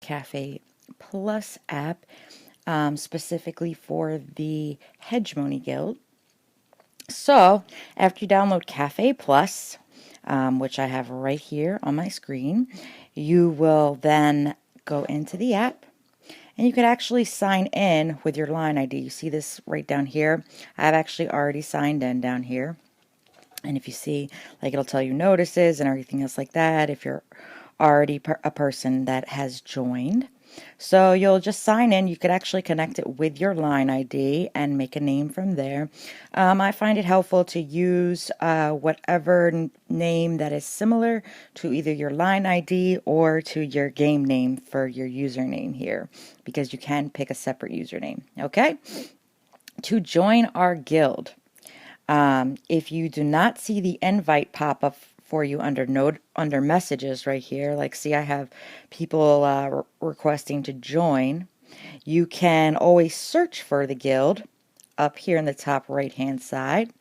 Cafe Plus app, specifically for the Hegemony Guild. So after you download Cafe Plus, which I have right here on my screen, you will then go into the app. And you could actually sign in with your line ID. You see this right down here? I've actually already signed in down here. And if you see, like, it'll tell you notices and everything else like that if you're already a person that has joined. So you'll just sign in. You could actually connect it with your line ID and make a name from there. I find it helpful to use whatever name that is similar to either your line ID or to your game name for your username here, because you can pick a separate username. Okay? To join our guild, if you do not see the invite pop up for you under messages right here, like see I have people requesting to join, you can always search for the guild up here in the top right hand side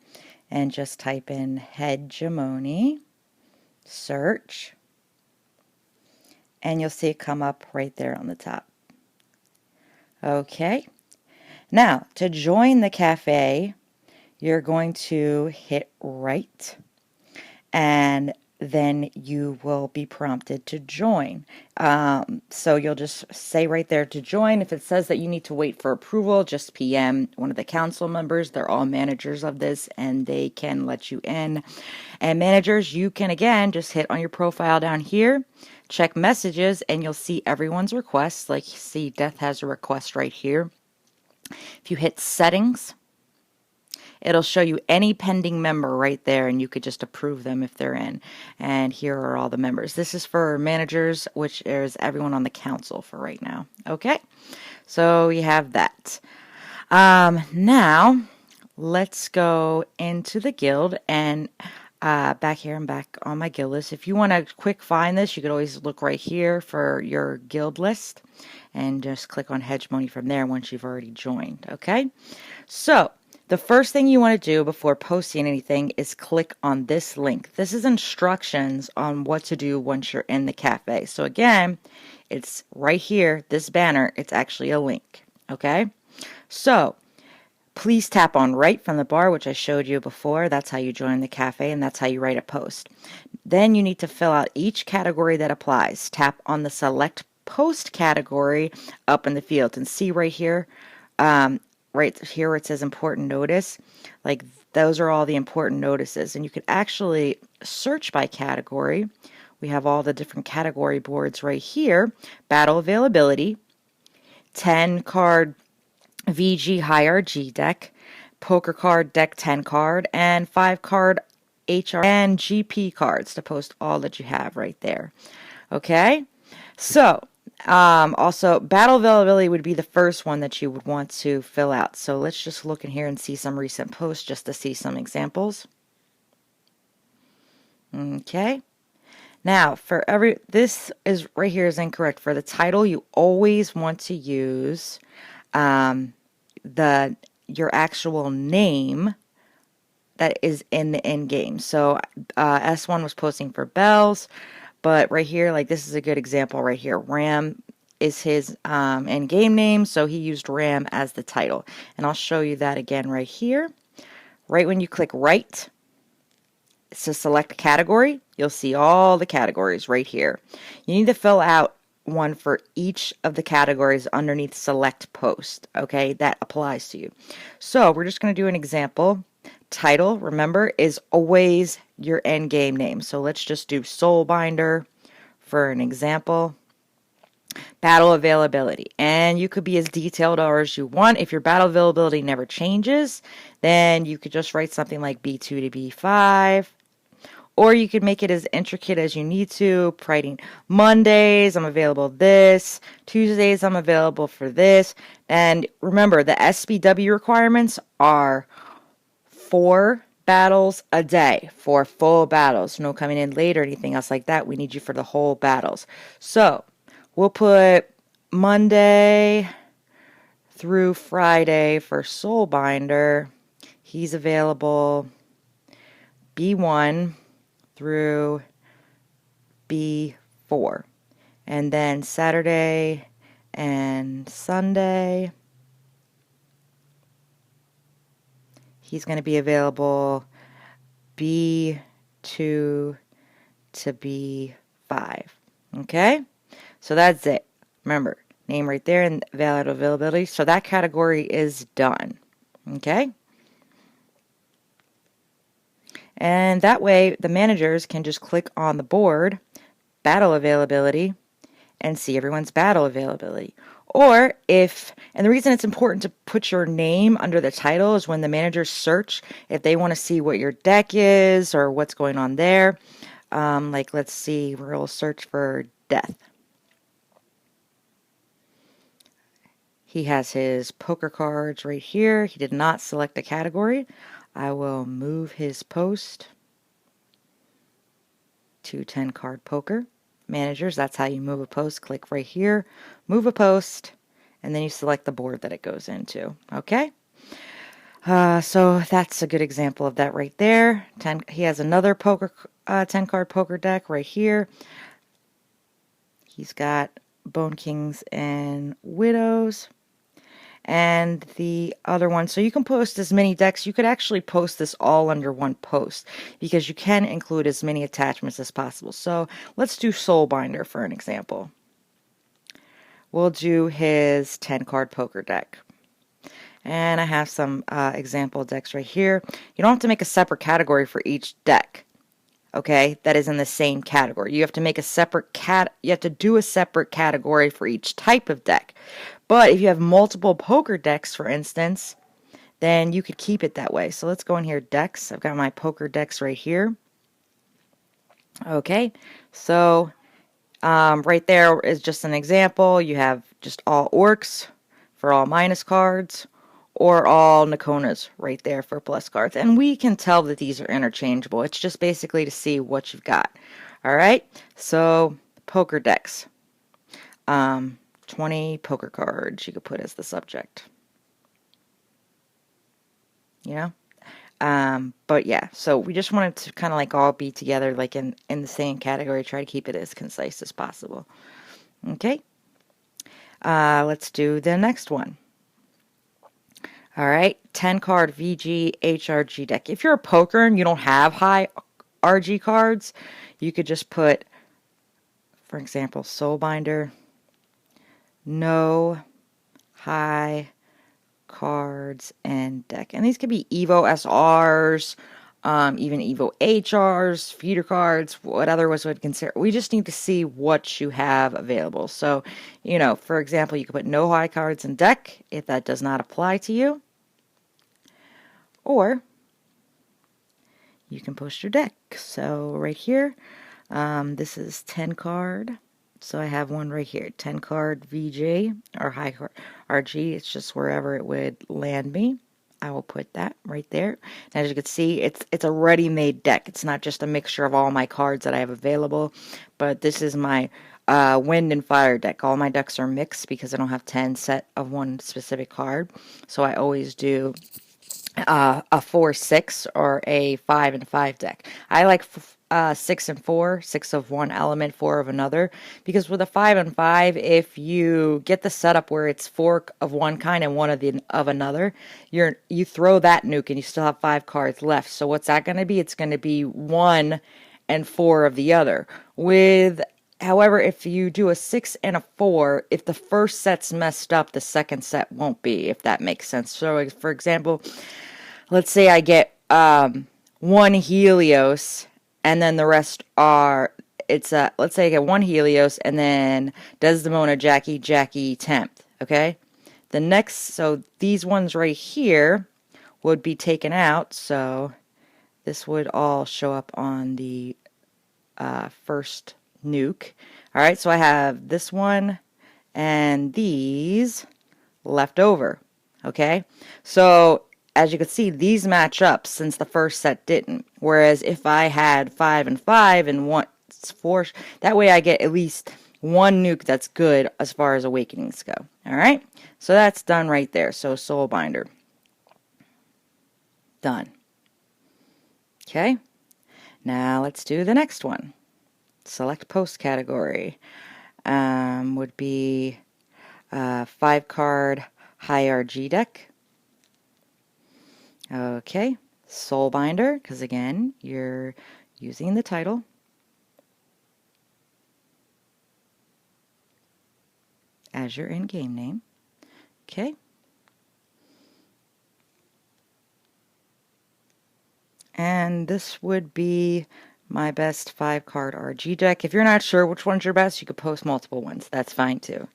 and just type in Hegemony, search, and you'll see it come up right there on the top. Okay, now to join the cafe, you're going to hit right, and then you will be prompted to join. So you'll just say right there to join. If it says that you need to wait for approval, just PM one of the council members. They're all managers of this, and they can let you in. And managers, you can again just hit on your profile down here, check messages, and you'll see everyone's requests. Like you see, Death has a request right here. If you hit settings, it'll show you any pending member right there, and you could just approve them if they're in. And here are all the members. This is for managers, which is everyone on the council for right now. Okay, so you have that. Now, let's go into the guild, and back here, I'm back on my guild list. If you want to quick find this, you could always look right here for your guild list and just click on Hegemony from there once you've already joined. Okay, so the first thing you want to do before posting anything is click on this link. This is instructions on what to do once you're in the cafe. So again, it's right here, this banner, it's actually a link. Okay, so please tap on right from the bar, which I showed you before. That's how you join the cafe, and that's how you write a post. Then you need to fill out each category that applies. Tap on the select post category up in the field, and see right here, right here where it says important notice, like those are all the important notices. And you could actually search by category. We have all the different category boards right here. Battle availability, 10 card VG high RG deck, poker card deck 10 card, and 5 card HR and GP cards to post all that you have right there. Okay, so also battle availability would be the first one that you would want to fill out. So let's just look in here and see some recent posts just to see some examples. Okay, now for this is right here is incorrect. For the title, you always want to use your actual name that is in the end game. So S1 was posting for bells, but right here, like this is a good example right here. Ram is his end game name, so he used Ram as the title. And I'll show you that again right here. Right when you click right to select category, you'll see all the categories right here. You need to fill out one for each of the categories underneath select post. Okay, that applies to you. So we're just going to do an example. Title, remember, is always your end game name. So let's just do Soulbinder for an example. Battle availability, and you could be as detailed as you want. If your battle availability never changes, then you could just write something like B2 to B5. Or you could make it as intricate as you need to, writing Mondays, I'm available this, Tuesdays, I'm available for this. And remember, the SBW requirements are 4 battles a day, 4 full battles. No coming in late or anything else like that. We need you for the whole battles. So we'll put Monday through Friday for Soulbinder. He's available B1 through B4. And then Saturday and Sunday, he's going to be available B2 to B5. Okay? So that's it. Remember, name right there and valid availability. So that category is done. Okay? And that way, the managers can just click on the board, battle availability, and see everyone's battle availability. Or if, and the reason it's important to put your name under the title is when the managers search, if they want to see what your deck is or what's going on there. Like, let's see, we'll search for death. He has his poker cards right here. He did not select a category. I will move his post to 10 card poker. Managers, that's how you move a post. Click right here, move a post, and then you select the board that it goes into. Okay? So that's a good example of that right there. He has another poker 10 card poker deck right here. He's got Bone Kings and Widows. And the other one, so you can post as many decks. You could actually post this all under one post because you can include as many attachments as possible. So let's do Soulbinder for an example. We'll do his 10 card poker deck. And I have some example decks right here. You don't have to make a separate category for each deck, okay, that is in the same category. You have to make a separate you have to do a separate category for each type of deck. But if you have multiple poker decks, for instance, then you could keep it that way. So let's go in here, decks. I've got my poker decks right here. Okay, so right there is just an example. You have just all orcs for all minus cards, or all Nakonas right there for plus cards. And we can tell that these are interchangeable. It's just basically to see what you've got. All right, so poker decks. 20 poker cards you could put as the subject. You know? But yeah, so we just wanted to kind of like all be together like in the same category. Try to keep it as concise as possible. Okay? Let's do the next one. All right, 10 card VG HRG deck. If you're a poker and you don't have high RG cards, you could just put, for example, Soulbinder, no high cards and deck. And these could be Evo SRs, even Evo HRs, feeder cards, what others would consider. We just need to see what you have available. So, you know, for example, you could put no high cards and deck if that does not apply to you. Or you can post your deck. So right here, this is 10 card. So I have one right here, 10 card VG or high card RG. It's just wherever it would land me. I will put that right there. And as you can see, it's a ready-made deck. It's not just a mixture of all my cards that I have available, but this is my wind and fire deck. All my decks are mixed because I don't have 10 set of one specific card. So I always do a 4-6 or a 5 and 5 deck. I like 6 and 4, 6 of one element, 4 of another, because with a 5 and 5, if you get the setup where it's 4 of one kind and 1 of another, you throw that nuke and you still have 5 cards left. So what's that going to be? It's going to be 1 and 4 of the other. However, if you do a 6 and a 4, if the first set's messed up, the second set won't be, if that makes sense. So, for example, let's say I get 1 Helios, and then the rest are, let's say I get 1 Helios, and then Desdemona, Jackie, 10th, okay? So these ones right here would be taken out, so this would all show up on the first nuke. All right, so I have this one and these left over, okay? So as you can see, these match up since the first set didn't. Whereas if I had 5 and 5 and 4, that way I get at least 1 nuke that's good as far as awakenings go. All right, so that's done right there. So Soulbinder, done. Okay, now let's do the next one. Select post category. would be a 5-card high RG deck. Okay, Soulbinder, because again, you're using the title. As your in-game name. Okay. And this would be my best 5-card RG deck. If you're not sure which one's your best, you could post multiple ones. That's fine too.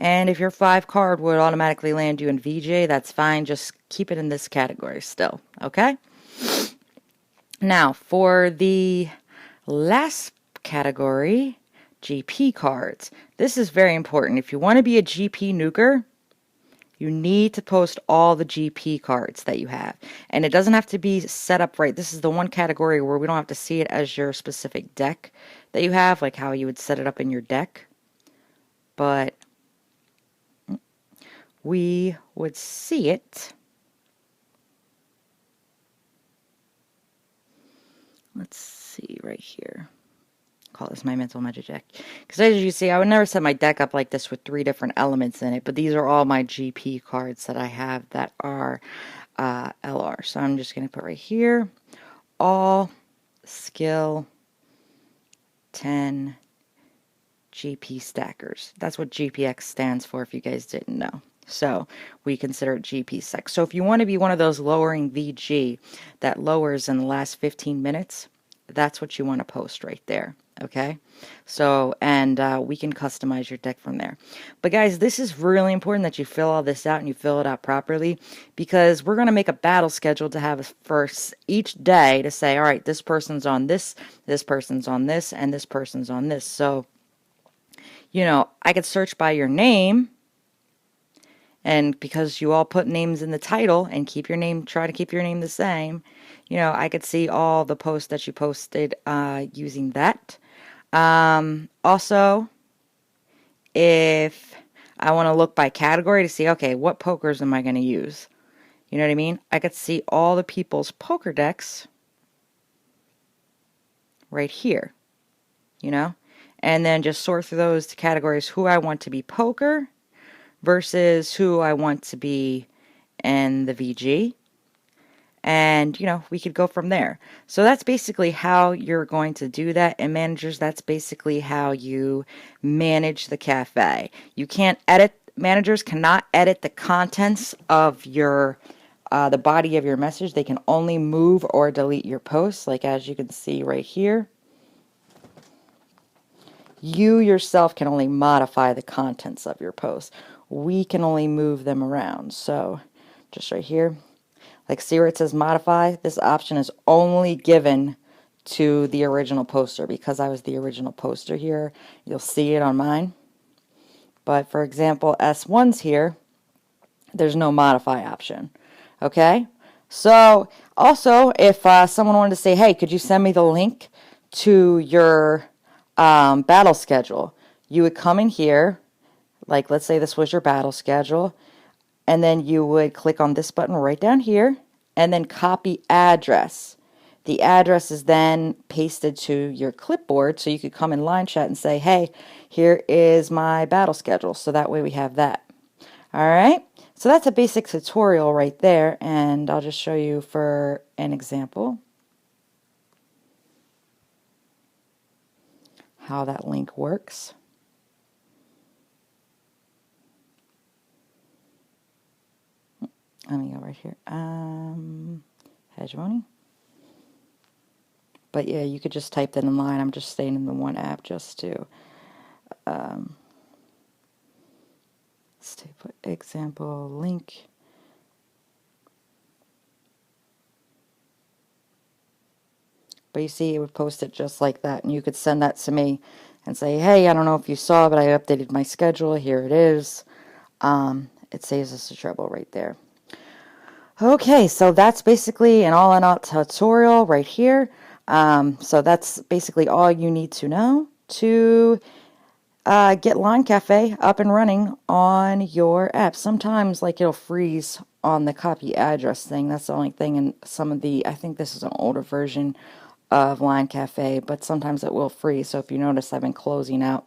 And if your 5-card would automatically land you in VJ, that's fine. Just keep it in this category still, okay? Now, for the last category, GP cards. This is very important. If you want to be a GP nuker, you need to post all the GP cards that you have. And it doesn't have to be set up right. This is the one category where we don't have to see it as your specific deck that you have, like how you would set it up in your deck. But we would see it. Let's see right here. Call this my mental magic deck. Because as you see, I would never set my deck up like this with 3 different elements in it. But these are all my GP cards that I have that are LR. So I'm just going to put right here, all skill 10 GP stackers. That's what GPX stands for if you guys didn't know. So we consider it GP sec. So if you want to be one of those lowering VG that lowers in the last 15 minutes, that's what you want to post right there. Okay, so and we can customize your deck from there. But guys, this is really important that you fill all this out and you fill it out properly, because we're going to make a battle schedule to have for each day to say, all right, this person's on this, this person's on this, and this person's on this. So, you know, I could search by your name. And because you all put names in the title and keep your name, try to keep your name the same, you know, I could see all the posts that you posted using that. Also, if I want to look by category to see, okay, what pokers am I going to use? You know what I mean? I could see all the people's poker decks right here, you know? And then just sort through those to categories who I want to be poker versus who I want to be in the VG. And, you know, we could go from there. So that's basically how you're going to do that. And managers, that's basically how you manage the cafe. You can't edit, managers cannot edit the contents of your, the body of your message. They can only move or delete your posts, like as you can see right here. You yourself can only modify the contents of your posts. We can only move them around. So just right here, like see where it says modify? This option is only given to the original poster. Because I was the original poster here, you'll see it on mine. But for example, S1's here, there's no modify option. Okay? So also, if someone wanted to say, hey, could you send me the link to your battle schedule? You would come in here, like let's say this was your battle schedule, and then you would click on this button right down here and then copy address. The address is then pasted to your clipboard, so you could come in line chat and say, hey, here is my battle schedule. So that way we have that. All right, so that's a basic tutorial right there, and I'll just show you for an example how that link works. Let me go right here. Hegemony. But yeah, you could just type that in line. I'm just staying in the one app just to let's put example link. But you see, it would post it just like that, and you could send that to me and say, hey, I don't know if you saw, but I updated my schedule. Here it is. It saves us the trouble right there. Okay, so that's basically an all-in-all tutorial right here. So that's basically all you need to know to get Line Cafe up and running on your app. Sometimes like it'll freeze on the copy address thing. That's the only thing in some of the, I think this is an older version of Line Cafe, but sometimes it will freeze. So if you notice, I've been closing out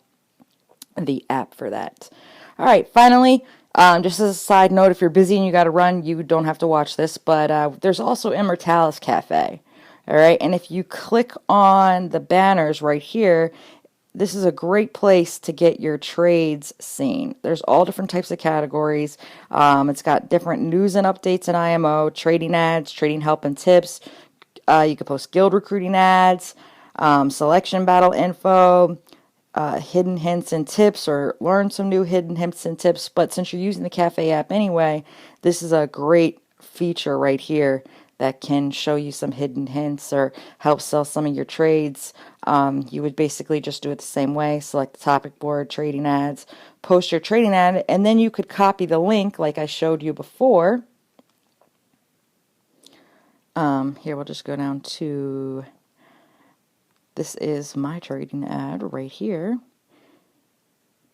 the app for that. All right, finally, just as a side note, if you're busy and you got to run, you don't have to watch this, but there's also Immortalis Cafe. All right, and if you click on the banners right here, this is a great place to get your trades seen. There's all different types of categories. It's got different news and updates in IMO, trading ads, trading help and tips. You can post guild recruiting ads, selection battle info, hidden hints and tips, or learn some new hidden hints and tips. But since you're using the cafe app anyway, this is a great feature right here that can show you some hidden hints or help sell some of your trades. You would basically just do it the same way. Select the topic board, trading ads, post your trading ad, and then you could copy the link like I showed you before. Here we'll just go down to, this is my trading ad right here.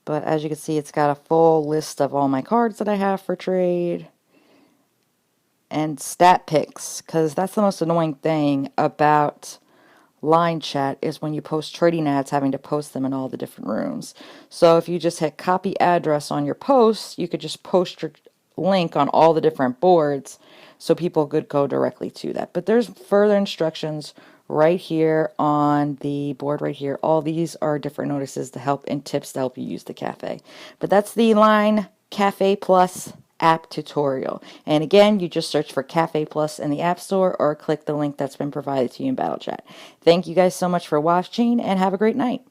But as you can see, it's got a full list of all my cards that I have for trade. And stat picks, because that's the most annoying thing about line chat is when you post trading ads, having to post them in all the different rooms. So if you just hit copy address on your post, you could just post your link on all the different boards so people could go directly to that. But there's further instructions right here on the board right here. All these are different notices to help and tips to help you use the cafe. But that's the Line Cafe Plus app tutorial. And again, you just search for Cafe Plus in the App Store or click the link that's been provided to you in Battle Chat. Thank you guys so much for watching and have a great night.